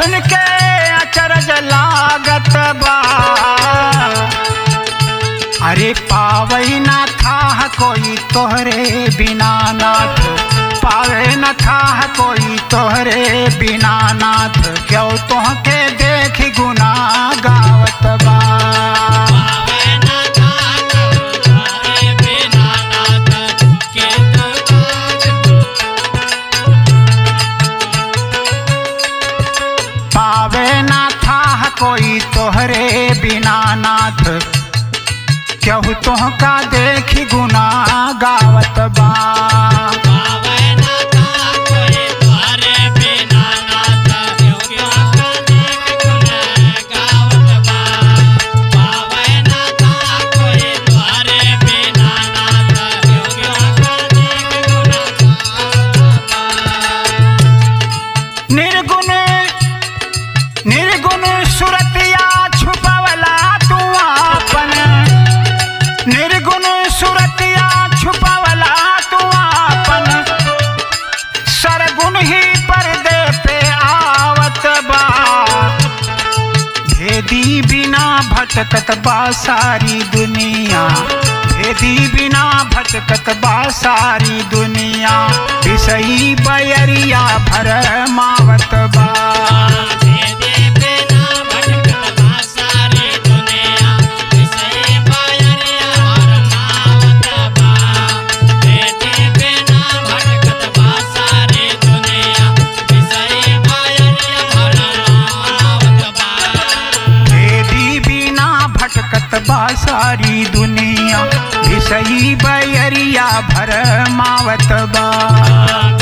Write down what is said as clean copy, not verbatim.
सुन के अचरज लागत बा। अरे पावे न था कोई तोहरे बिना नाथ, पावे न था कोई तोहरे बिना नाथ, क्यों तोहके देख गुना गावत बा। पावे न था कोई तोहरे बिना नाथ, क्यों तोहका देखी गुना गावत बा। निर्गुण निर्गुण सुरतिया छुपावला तू आपन, निर्गुण सुरतिया छुपावला तू आपन, सरगुण ही पर्दे पे आवत बा। भेदी बिना भटकत बा सारी दुनिया, भेदी बिना भटकत बा सारी दुनिया, विषयी बयरिया भर मावत बा। सारी दुनिया विषयी बयरिया भर मावत बा।